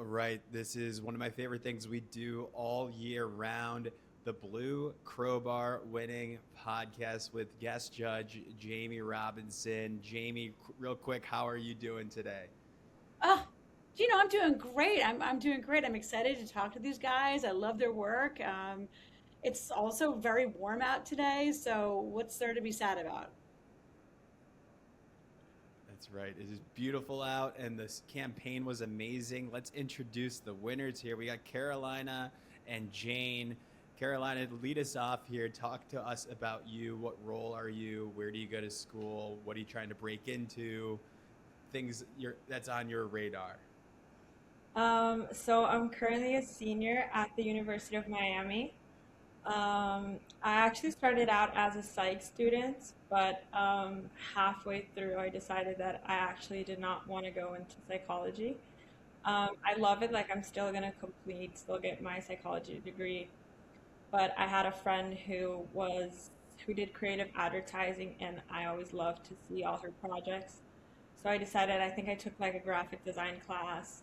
right. This is one of my favorite things we do all year round. The Blue Crowbar winning podcast with guest judge Jamie Robinson. Jamie, real quick, how are you doing today? Oh, I'm doing great. I'm doing great. I'm excited to talk to these guys. I love their work. It's also very warm out today, so what's there to be sad about? That's right. It is beautiful out, and this campaign was amazing. Let's introduce the winners here. We got Carolina and Jane. Carolina, lead us off here. Talk to us about you. What role are you? Where do you go to school? What are you trying to break into? Things that's on your radar. So I'm currently a senior at the University of Miami. I actually started out as a psych student, but halfway through I decided that I actually did not want to go into psychology. I love it, like I'm still gonna still get my psychology degree, but I had a friend who did creative advertising, and I always loved to see all her projects. So I decided I think I took like a graphic design class,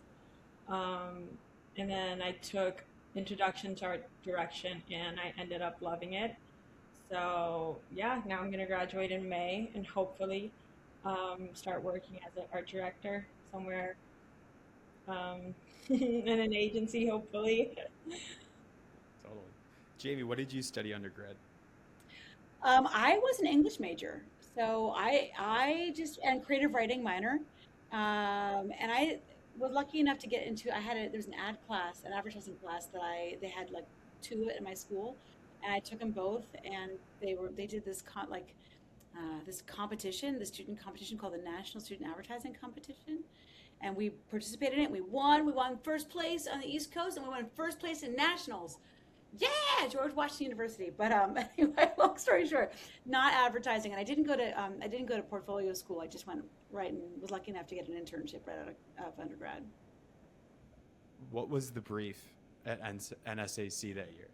um, and then I took Introduction to Art Direction, and I ended up loving it. So yeah, now I'm gonna graduate in May and hopefully start working as an art director somewhere in an agency, hopefully. Totally. Jamie, what did you study undergrad? I was an English major, so I just and creative writing minor, and I was lucky enough to get into. There was an ad class, an advertising class that they had like two in my school, and I took them both, and they did this competition, the student competition called the National Student Advertising Competition, and we participated in it. We won. We won first place on the East Coast, and we won first place in nationals. Yeah, George Washington University. But anyway, long story short, not advertising, and I didn't go to portfolio school. I just went right and was lucky enough to get an internship right out of undergrad. What was the brief at NSAC that year?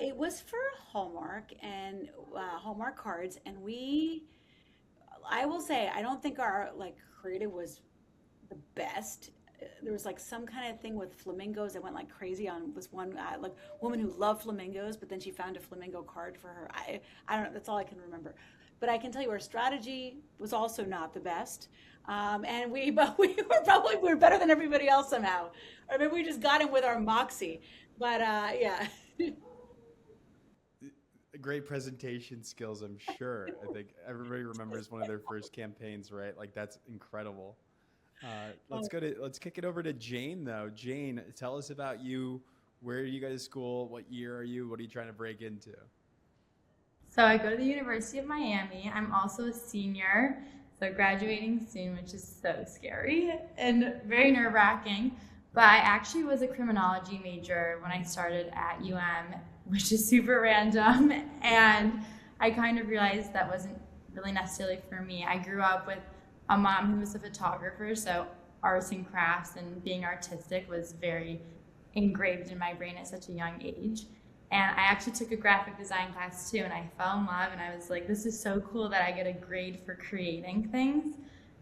It was for Hallmark and Hallmark cards, and I will say, I don't think our like creative was the best. There was like some kind of thing with flamingos that went like crazy on this one like woman who loved flamingos, but then she found a flamingo card for her. I don't know. That's all I can remember. But I can tell you our strategy was also not the best. And we but we were better than everybody else somehow, or maybe we just got in with our moxie. But yeah. Great presentation skills, I'm sure. I think everybody remembers one of their first campaigns, right? Like that's incredible. Let's kick it over to Jane though. Jane, tell us about you. Where do you go to school? What year are you? What are you trying to break into? So I go to the University of Miami. I'm also a senior, so graduating soon, which is so scary and very nerve-wracking. But I actually was a criminology major when I started at UM, which is super random. And I kind of realized that wasn't really necessarily for me. I grew up with a mom who was a photographer, so arts and crafts and being artistic was very engraved in my brain at such a young age. And I actually took a graphic design class too, and I fell in love, and I was like, this is so cool that I get a grade for creating things.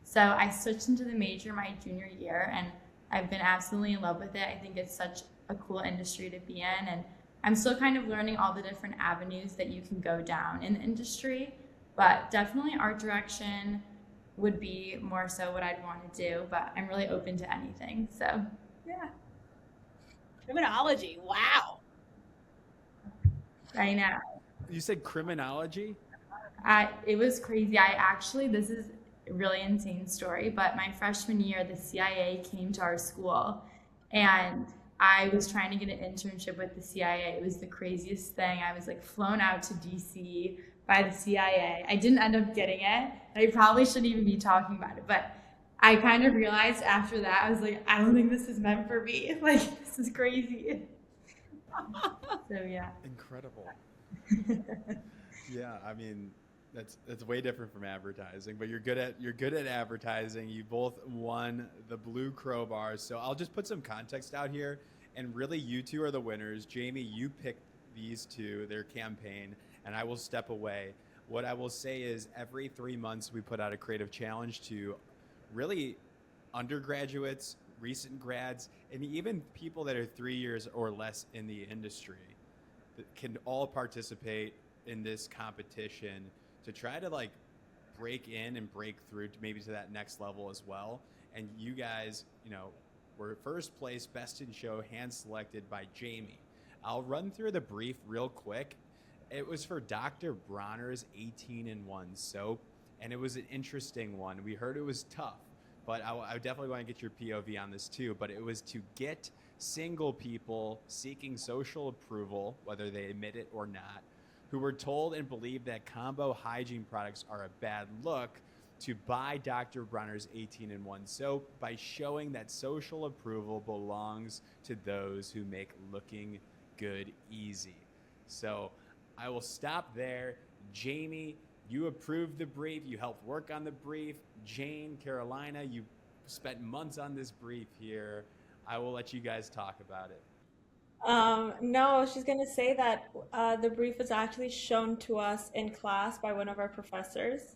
So I switched into the major my junior year, and I've been absolutely in love with it. I think it's such a cool industry to be in, and I'm still kind of learning all the different avenues that you can go down in the industry, but definitely art direction would be more so what I'd want to do, but I'm really open to anything. So yeah, Criminology. Wow. I know. You said criminology? It was crazy. This is a really insane story, but my freshman year, the CIA came to our school, and I was trying to get an internship with the CIA. It was the craziest thing. I was like flown out to DC by the CIA. I didn't end up getting it, and I probably shouldn't even be talking about it, but I kind of realized after that, I was like, I don't think this is meant for me. Like, this is crazy. So yeah. Incredible. Yeah, I mean, that's way different from advertising, but you're good at advertising. You both won the Blue Crowbar. So I'll just put some context out here, and really you two are the winners. Jamie, you picked these two, their campaign, and I will step away. What I will say is every 3 months we put out a creative challenge to really undergraduates, recent grads, and even people that are 3 years or less in the industry that can all participate in this competition to try to like break in and break through to maybe to that next level as well. And you guys, were first place, best in show, hand selected by Jaime. I'll run through the brief real quick. It was for Dr. Bronner's 18-in-1 soap, and it was an interesting one. We heard it was tough, but I definitely want to get your POV on this too. But it was to get single people seeking social approval, whether they admit it or not, who were told and believe that combo hygiene products are a bad look, to buy Dr. Bronner's 18-in-1 soap by showing that social approval belongs to those who make looking good easy. So I will stop there. Jaime, you approved the brief. You helped work on the brief. Jane, Carolina, you spent months on this brief here. I will let you guys talk about it. No, she's going to say that the brief was actually shown to us in class by one of our professors.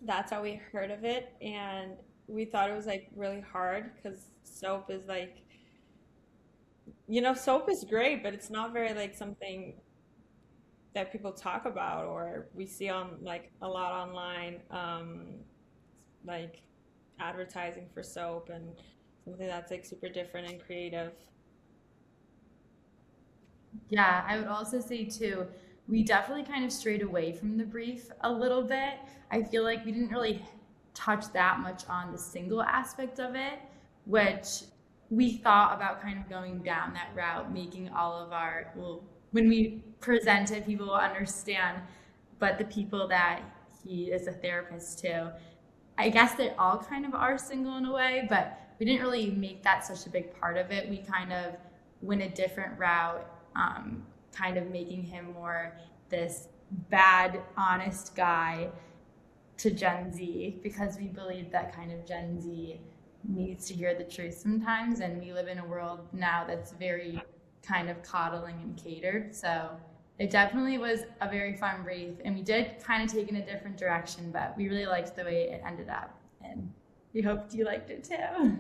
That's how we heard of it, and we thought it was like really hard because soap is like, soap is great, but it's not very like something that people talk about or we see on like a lot online, like advertising for soap and something that's like super different and creative. Yeah, I would also say too, we definitely kind of strayed away from the brief a little bit. I feel like we didn't really touch that much on the single aspect of it, which we thought about kind of going down that route, making all of our, well, when we present it, people will understand, but the people that he is a therapist to, I guess they all kind of are single in a way, but we didn't really make that such a big part of it. We kind of went a different route, kind of making him more this bad, honest guy to Gen Z, because we believe that kind of Gen Z needs to hear the truth sometimes, and we live in a world now that's very kind of coddling and catered. So it definitely was a very fun brief, and we did kind of take in a different direction, but we really liked the way it ended up, and we hoped you liked it too.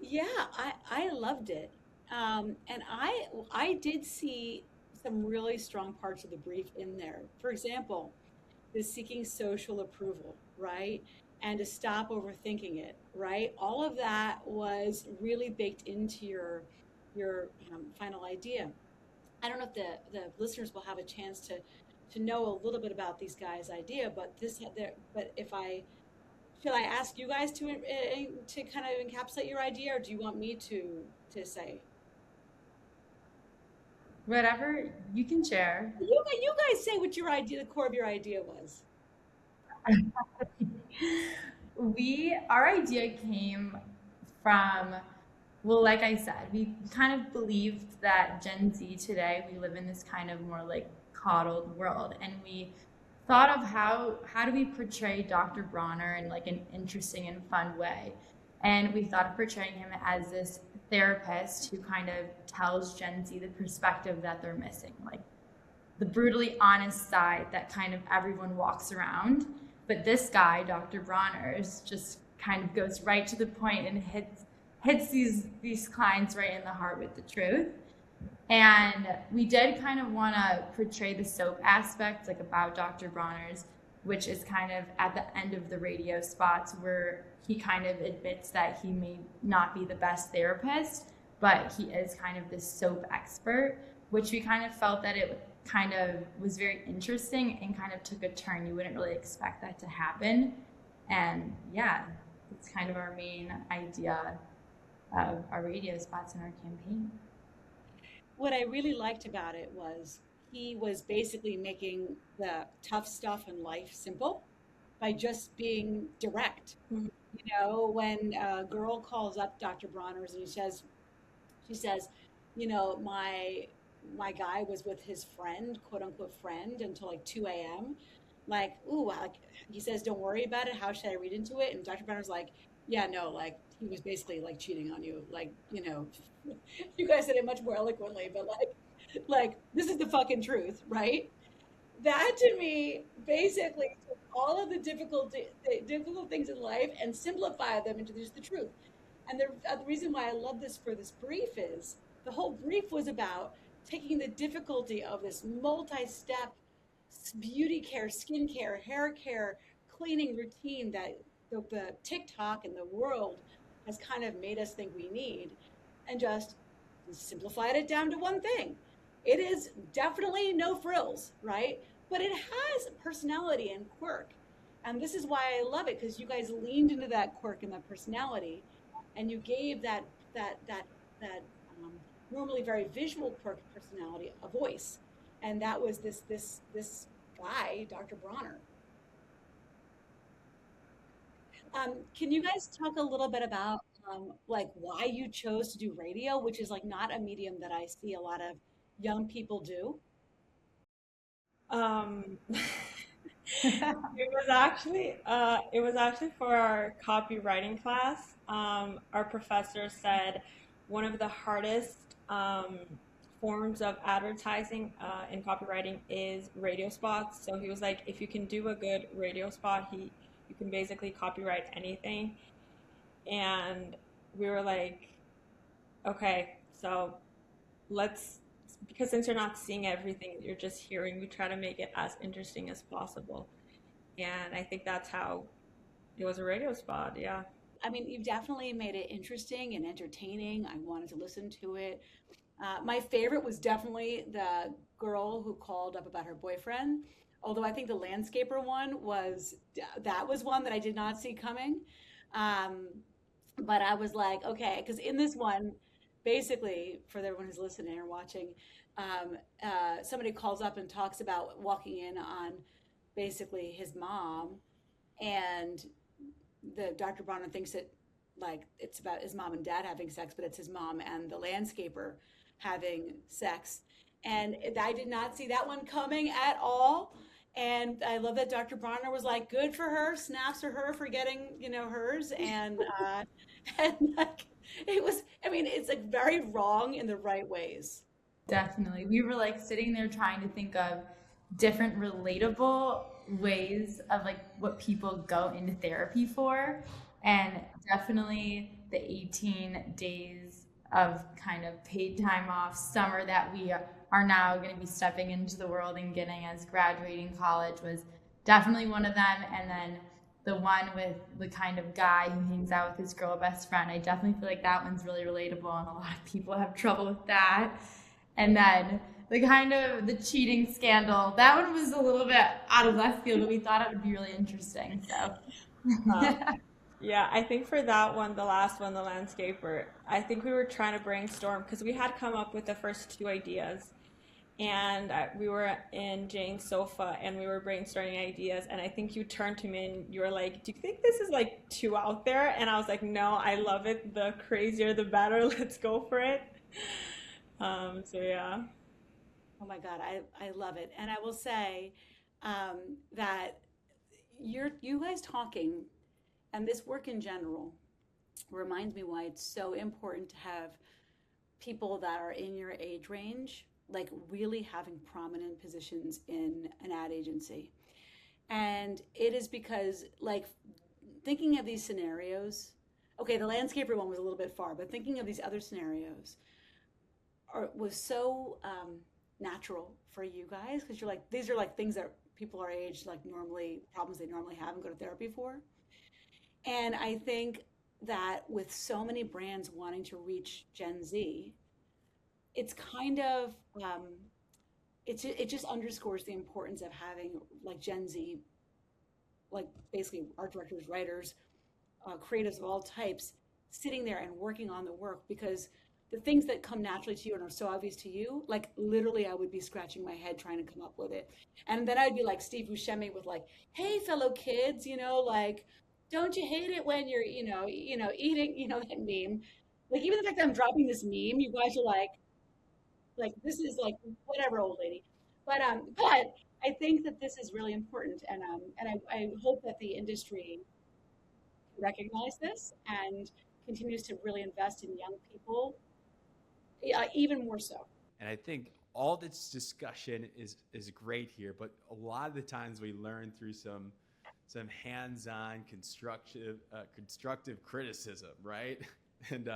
Yeah, I loved it. And I did see some really strong parts of the brief in there. For example, the seeking social approval, right? And to stop overthinking it, right? All of that was really baked into your final idea. I don't know if the listeners will have a chance to know a little bit about these guys' idea, but should I ask you guys to kind of encapsulate your idea, or do you want me to say? Whatever you can share. You guys say what your idea, the core of your idea was. Our idea came from, well, like I said, we kind of believed that Gen Z today, we live in this kind of more like coddled world, and we thought of how do we portray Dr. Bronner in like an interesting and fun way. And we thought of portraying him as this therapist who kind of tells Gen Z the perspective that they're missing, like the brutally honest side that kind of everyone walks around. But this guy, Dr. Bronner, just kind of goes right to the point and hits these clients right in the heart with the truth. And we did kind of want to portray the soap aspect, like about Dr. Bronner's, which is kind of at the end of the radio spots where he kind of admits that he may not be the best therapist, but he is kind of this soap expert, which we kind of felt that it kind of was very interesting and kind of took a turn. You wouldn't really expect that to happen. And yeah, it's kind of our main idea of our radio spots in our campaign. What I really liked about it was he was basically making the tough stuff in life simple by just being direct. Mm-hmm. When a girl calls up Dr. Bronner's and she says, my guy was with his friend, quote unquote friend, until like 2 a.m. Like, he says, don't worry about it. How should I read into it? And Dr. Bronner's like, yeah, no, like he was basically like cheating on you. Like, you guys said it much more eloquently, but like this is the fucking truth, right? that to me basically took all of the difficult things in life and simplify them into just the truth. And the reason why I love this for this brief is the whole brief was about taking the difficulty of this multi-step beauty care, skin care, hair care, cleaning routine that the TikTok and the world has kind of made us think we need, and just simplified it down to one thing. It is definitely no frills, right? But it has personality and quirk. And this is why I love it, because you guys leaned into that quirk and that personality, and you gave that normally very visual quirk personality a voice. And that was this guy, Dr. Bronner. Can you guys talk a little bit about like why you chose to do radio, which is like not a medium that I see a lot of young people do? Um, it was actually for our copywriting class. Our professor said one of the hardest forms of advertising in copywriting is radio spots. So he was like, if you can do a good radio spot, you can basically copyright anything. And we were like, okay, so let's, because since you're not seeing everything, you're just hearing, we try to make it as interesting as possible. And I think that's how it was a radio spot. Yeah. I mean, you've definitely made it interesting and entertaining. I wanted to listen to it. My favorite was definitely the girl who called up about her boyfriend. Although I think the landscaper one was that was one that I did not see coming. Um, but I was like, okay, because in this one, basically, for everyone who's listening or watching, somebody calls up and talks about walking in on basically his mom, and the Dr. Bronner thinks that like it's about his mom and dad having sex, but it's his mom and the landscaper having sex. And I did not see that one coming at all. And I love that Dr. Bronner was like, good for her, snaps for her for getting, hers. And and like it was, I mean, it's like very wrong in the right ways. Definitely. We were like sitting there trying to think of different relatable ways of like what people go into therapy for. And definitely the 18 days of kind of paid time off summer that we are now going to be stepping into the world and getting as graduating college was definitely one of them. And then the one with the kind of guy who hangs out with his girl best friend, I definitely feel like that one's really relatable and a lot of people have trouble with that. And then the kind of the cheating scandal, that one was a little bit out of left field, but we thought it would be really interesting. So Uh, yeah, I think for that one, the last one, the landscaper, I think we were trying to brainstorm because we had come up with the first two ideas. And we were in Jane's sofa and we were brainstorming ideas. And I think you turned to me and you were like, do you think this is like too out there? And I was like, no, I love it. The crazier, the better. Let's go for it. So yeah. Oh my God, I love it. And I will say that you guys talking and this work in general reminds me why it's so important to have people that are in your age range, like really having prominent positions in an ad agency. And it is because, like, thinking of these scenarios, okay, the landscaper one was a little bit far, but thinking of these other scenarios was so natural for you guys because you're like, these are like things that people our age, like, normally, problems they normally have and go to therapy for. And I think that with so many brands wanting to reach Gen Z, it's kind of it just underscores the importance of having like Gen Z, like basically art directors, writers, creatives of all types, sitting there and working on the work because the things that come naturally to you and are so obvious to you, like literally I would be scratching my head trying to come up with it. And then I'd be like Steve Buscemi with like, hey fellow kids, like, don't you hate it when you're, eating, that meme. Like even the fact that I'm dropping this meme, you guys are like this is like whatever old lady. But I think that this is really important and I hope that the industry recognize this and continues to really invest in young people, even more so. And I think all this discussion is great here, but a lot of the times we learn through some hands-on constructive criticism, right? And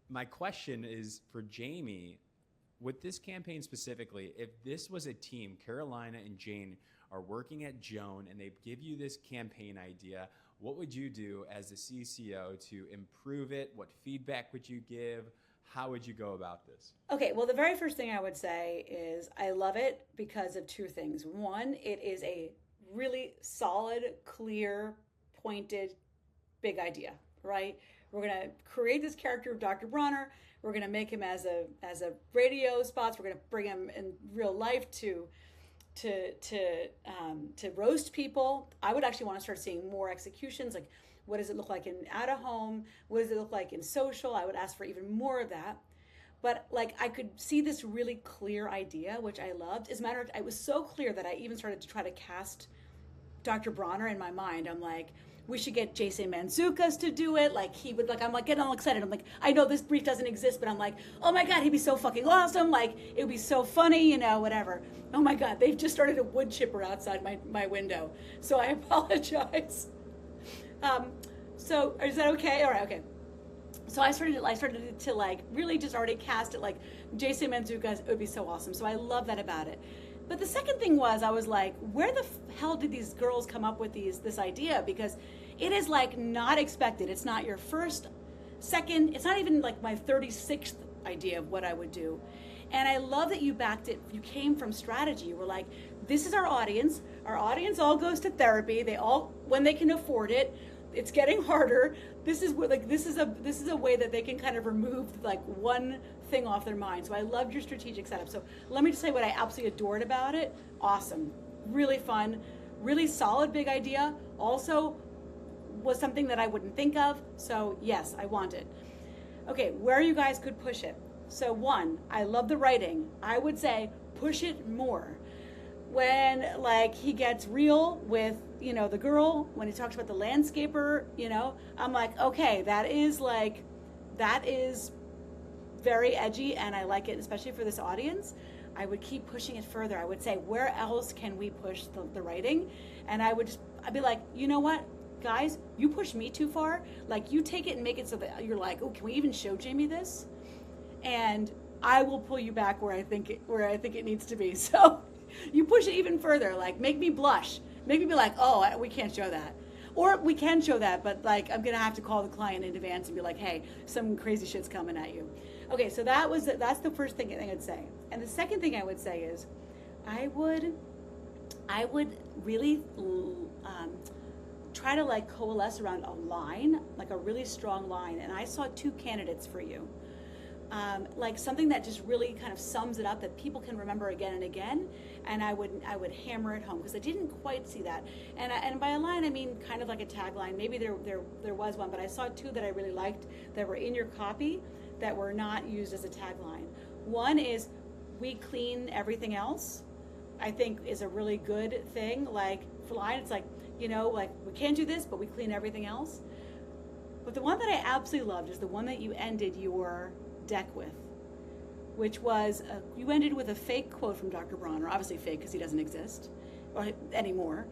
my question is for Jaime, with this campaign specifically, if this was a team, Carolina and Jane are working at JOAN and they give you this campaign idea, what would you do as the CCO to improve it? What feedback would you give? How would you go about this? Okay, well, the very first thing I would say is I love it because of two things. One, it is a really solid, clear, pointed, big idea, right? We're going to create this character of Dr. Bronner. We're going to make him as a radio spots. We're going to bring him in real life to roast people. I would actually want to start seeing more executions. Like, what does it look like in out of home? What does it look like in social? I would ask for even more of that. But like, I could see this really clear idea, which I loved. As a matter of fact, it was so clear that I even started to try to cast Dr. Bronner in my mind. I'm like, we should get Jason Mantzoukas to do it. Like, he would, like, I'm like getting all excited. I'm like, I know this brief doesn't exist, but I'm like, oh my God, he'd be so fucking awesome. Like, it would be so funny, you know, whatever. Oh my God, they've just started a wood chipper outside my window. So I apologize. So is that okay? All right, okay. So I started to like really just already cast it like Jason Mantzoukas. It would be so awesome. So I love that about it. But the second thing was, I was like, where the hell did these girls come up with this idea? Because it is like not expected. It's not your first, second, it's not even like my 36th idea of what I would do. And I love that you backed it. You came from strategy. You were like, this is our audience. Our audience all goes to therapy. They all, when they can afford it, it's getting harder. This is where, like, this is a way that they can kind of remove like one thing off their mind. So I loved your strategic setup. So let me just say what I absolutely adored about it. Awesome, really fun, really solid, big idea. Also was something that I wouldn't think of. So yes, I want it. Okay, where you guys could push it. So one, I love the writing. I would say push it more. When like he gets real with, you know, the girl, when he talks about the landscaper, you know, I'm like, okay, that is very edgy and I like it, especially for this audience. I would keep pushing it further. I would say, where else can we push the writing? And I'd be like, you know what, guys, you push me too far. Like, you take it and make it so that you're like, oh, can we even show Jaime this? And I will pull you back where I think it needs to be. So you push it even further, like make me blush, make me be like, oh, we can't show that. Or we can show that, but like I'm gonna have to call the client in advance and be like, hey, some crazy shit's coming at you. Okay, so that's the first thing I'd say. And the second thing I would say is, I would really try to like coalesce around a line, like a really strong line. And I saw two candidates for you. Like something that just really kind of sums it up that people can remember again and again, and I would hammer it home because I didn't quite see that. And by a line I mean kind of like a tagline. Maybe there was one, but I saw two that I really liked that were in your copy that were not used as a tagline. One is, we clean everything else. I think is a really good thing. Like for line, it's like, you know, like we can't do this, but we clean everything else. But the one that I absolutely loved is the one that you ended your deck with, which was you ended with a fake quote from Dr. Bronner, obviously fake because he doesn't exist anymore,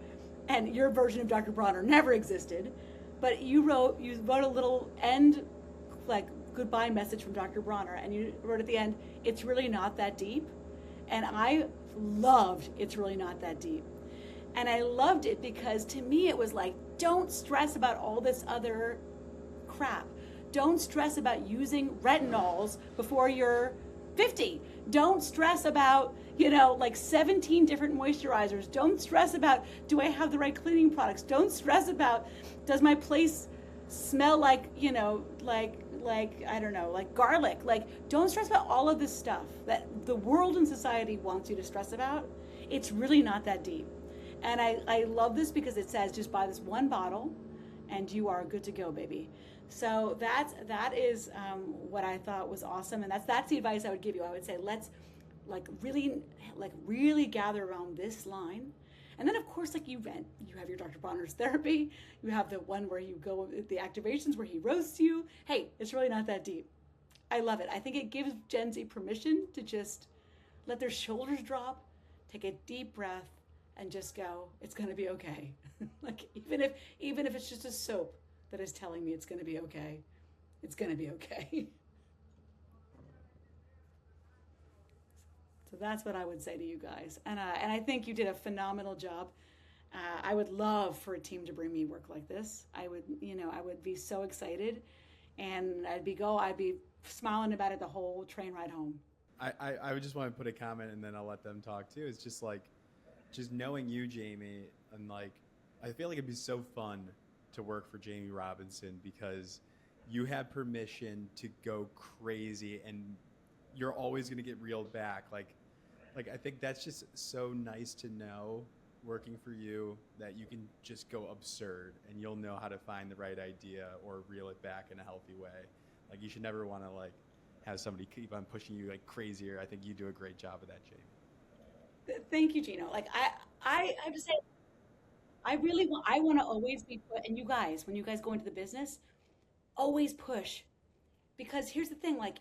and your version of Dr. Bronner never existed, but you wrote a little end like goodbye message from Dr. Bronner, and you wrote at the end, it's really not that deep. And I loved it's really not that deep. And I loved it because to me it was like, don't stress about all this other crap. Don't stress about using retinols before you're 50. Don't stress about, you know, like 17 different moisturizers. Don't stress about, do I have the right cleaning products? Don't stress about, does my place smell like, you know, like I don't know, like garlic. Like, don't stress about all of this stuff that the world and society wants you to stress about. It's really not that deep. And I love this because it says just buy this one bottle and you are good to go, baby. So that is what I thought was awesome, and that's the advice I would give you. I would say let's really gather around this line, and then of course like you have your Dr. Bronner's therapy. You have the one where you go the activations where he roasts you. Hey, it's really not that deep. I love it. I think it gives Gen Z permission to just let their shoulders drop, take a deep breath, and just go, it's going to be okay. Like even if it's just a soap that is telling me it's going to be okay, it's going to be okay. So that's what I would say to you guys. And I think you did a phenomenal job. I would love for a team to bring me work like this. I would be so excited, and I'd be smiling about it the whole train ride home. I would just want to put a comment and then I'll let them talk too. It's just like, just knowing you, Jamie, and like, I feel like it'd be so fun to work for Jamie Robinson because you have permission to go crazy and you're always going to get reeled back. Like I think that's just so nice to know working for you, that you can just go absurd and you'll know how to find the right idea or reel it back in a healthy way. Like, you should never want to like have somebody keep on pushing you like crazier. I think you do a great job of that, Jamie. Thank you, Gino. Like I have to say, I want to always be put, and you guys, when you guys go into the business, always push. Because here's the thing, like,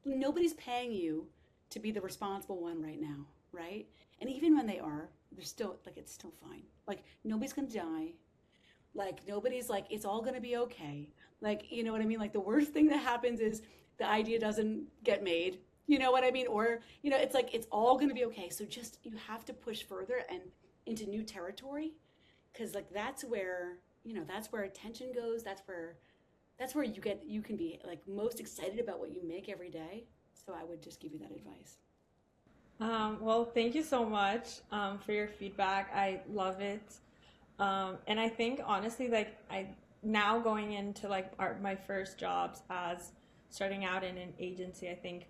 nobody's paying you to be the responsible one right now, right? And even when they are, they're still, like, it's still fine. Like, nobody's gonna die. Like, nobody's like, it's all gonna be okay. Like, you know what I mean? Like, the worst thing that happens is the idea doesn't get made. You know what I mean? Or, it's like, it's all gonna be okay. So just, you have to push further and into new territory. Cause like, that's where attention goes. That's where you can be like most excited about what you make every day. So I would just give you that advice. Well, thank you so much for your feedback. I love it. And I think honestly, like, I now going into like my first jobs as starting out in an agency, I think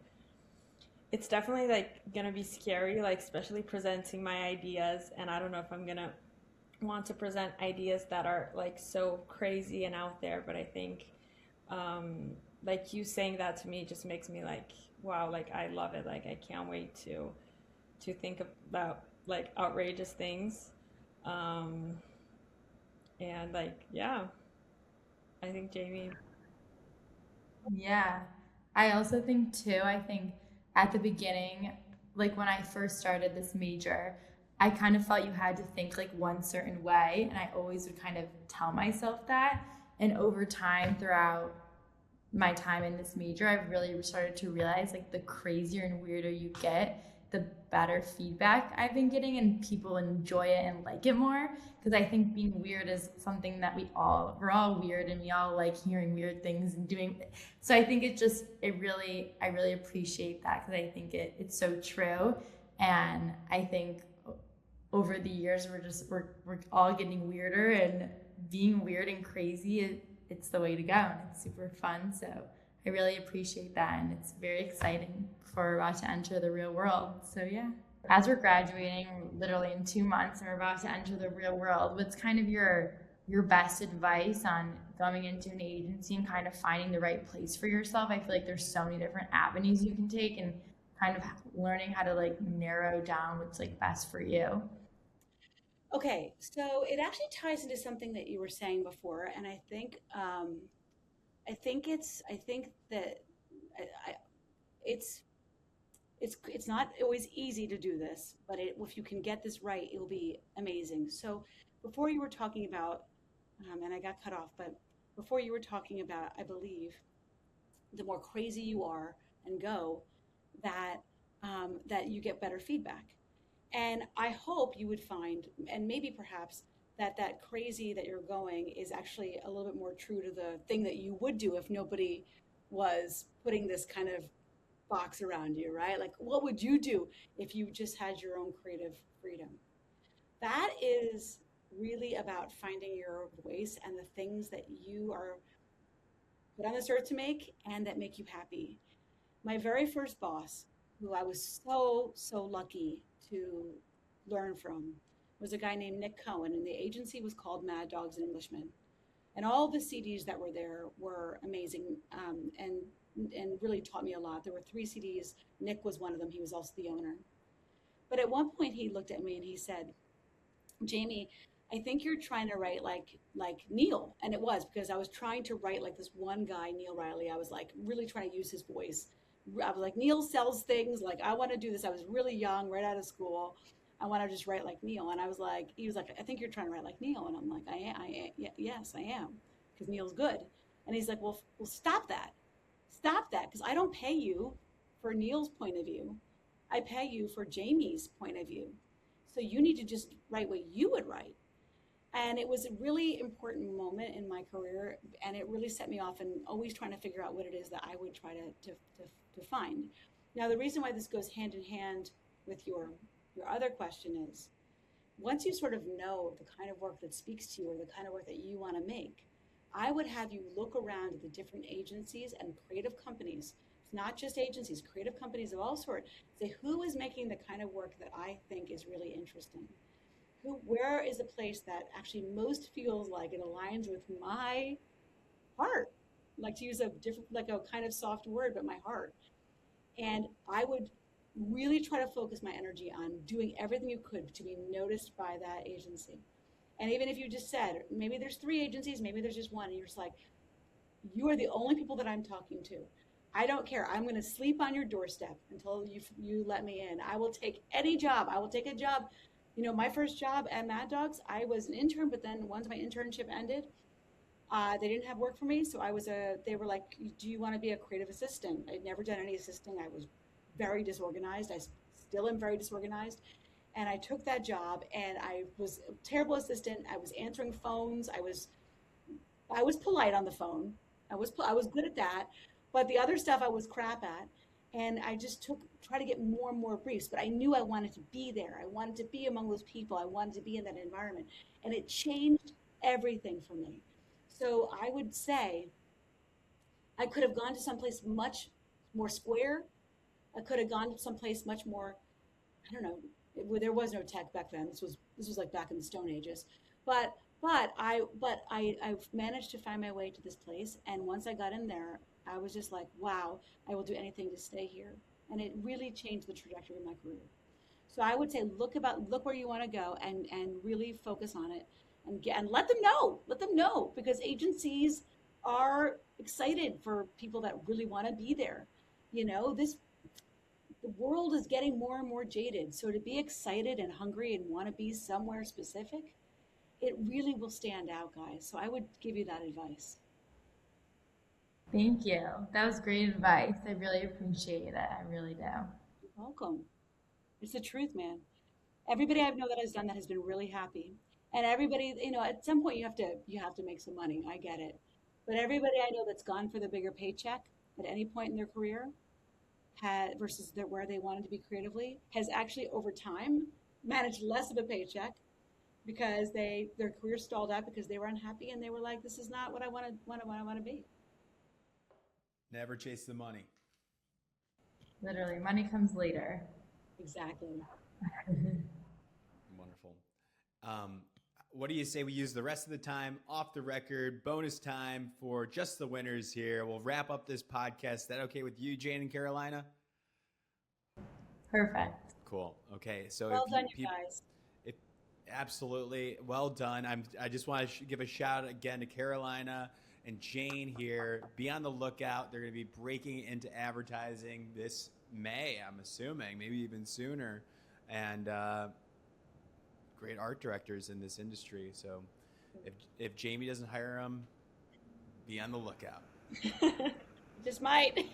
it's definitely like gonna be scary, like especially presenting my ideas. And I don't know if I'm gonna want to present ideas that are like so crazy and out there, but I think like you saying that to me just makes me like, wow, like I love it. Like I can't wait to think about like outrageous things. And like, yeah, I think Jamie. Yeah. I also think too, I think at the beginning, like when I first started this major, I kind of felt you had to think like one certain way, and I always would kind of tell myself that. And over time, throughout my time in this major, I've really started to realize like the crazier and weirder you get, the better feedback I've been getting, and people enjoy it and like it more. Because I think being weird is something that we're all weird, and we all like hearing weird things and doing. So I think I really appreciate that, because I think it's so true. And I think over the years, we're all getting weirder, and being weird and crazy, it's the way to go, and it's super fun. So I really appreciate that, and it's very exciting for we're about to enter the real world. So yeah, as we're graduating literally in 2 months and we're about to enter the real world, what's kind of your best advice on going into an agency and kind of finding the right place for yourself? I feel like there's so many different avenues you can take, and kind of learning how to like narrow down what's like best for you. Okay, so it actually ties into something that you were saying before, and I think that it's not always easy to do this, but if you can get this right, it'll be amazing. So before you were talking about, and I got cut off, but before you were talking about, I believe, the more crazy you are and go, that you get better feedback. And I hope you would find, and maybe perhaps, that crazy that you're going is actually a little bit more true to the thing that you would do if nobody was putting this kind of box around you, right? Like, what would you do if you just had your own creative freedom? That is really about finding your voice and the things that you are put on this earth to make and that make you happy. My very first boss, who I was so lucky to learn from, was a guy named Nick Cohen, and the agency was called Mad Dogs and Englishmen. And all the CDs that were there were amazing, and really taught me a lot. There were 3 CDs. Nick was one of them. He was also the owner. But at one point he looked at me and he said, Jamie, I think you're trying to write like Neil. And it was, because I was trying to write like this one guy, Neil Riley. I was like really trying to use his voice I was like, Neil sells things. Like, I want to do this. I was really young, right out of school. I want to just write like Neil. And he was like, I think you're trying to write like Neil. And I'm like, yes, I am, because Neil's good. And he's like, well, stop that. Stop that. Because I don't pay you for Neil's point of view. I pay you for Jamie's point of view. So you need to just write what you would write. And it was a really important moment in my career, and it really set me off and always trying to figure out what it is that I would try to find. Now, the reason why this goes hand in hand with your other question is, once you sort of know the kind of work that speaks to you or the kind of work that you want to make, I would have you look around at the different agencies and creative companies. It's not just agencies, creative companies of all sorts. Say, who is making the kind of work that I think is really interesting? Where is a place that actually most feels like it aligns with my heart? Like, to use a different, like a kind of soft word, but my heart. And I would really try to focus my energy on doing everything you could to be noticed by that agency. And even if you just said, maybe there's 3 agencies, maybe there's just one, and you're just like, you are the only people that I'm talking to. I don't care. I'm going to sleep on your doorstep until you let me in. I will take any job. I will take a job. You know, my first job at Mad Dogs, I was an intern, but then once my internship ended, they didn't have work for me. So they were like, do you want to be a creative assistant? I'd never done any assisting. I was very disorganized. I still am very disorganized. And I took that job, and I was a terrible assistant. I was answering phones. I was polite on the phone. I was good at that, but the other stuff I was crap at. And I just try to get more and more briefs, but I knew I wanted to be there. I wanted to be among those people. I wanted to be in that environment, and it changed everything for me. So I would say I could have gone to someplace much more square. I could have gone to someplace much more, I don't know, there was no tech back then. This was like back in the Stone Ages, but I managed to find my way to this place. And once I got in there, I was just like, wow, I will do anything to stay here. And it really changed the trajectory of my career. So I would say, look where you want to go, and really focus on it, and let them know, because agencies are excited for people that really want to be there. You know, the world is getting more and more jaded. So to be excited and hungry and want to be somewhere specific, it really will stand out, guys. So I would give you that advice. Thank you. That was great advice. I really appreciate it. I really do. You're welcome. It's the truth, man. Everybody I know that has done that has been really happy. And everybody, you know, at some point you have to make some money. I get it. But everybody I know that's gone for the bigger paycheck at any point in their career versus where they wanted to be creatively has actually over time managed less of a paycheck, because their career stalled out because they were unhappy, and they were like, this is not what I want to be. Never chase the money. Literally, money comes later. Exactly. Wonderful. What do you say we use the rest of the time off the record, bonus time for just the winners here? We'll wrap up this podcast. Is that okay with you, Jane and Carolina? Perfect. Cool. Okay. So Well done, you guys. Absolutely. Well done. I just want to give a shout out again to Carolina and Jane here. Be on the lookout. They're going to be breaking into advertising this May, I'm assuming, maybe even sooner. And great art directors in this industry. So if Jamie doesn't hire them, be on the lookout. Just might.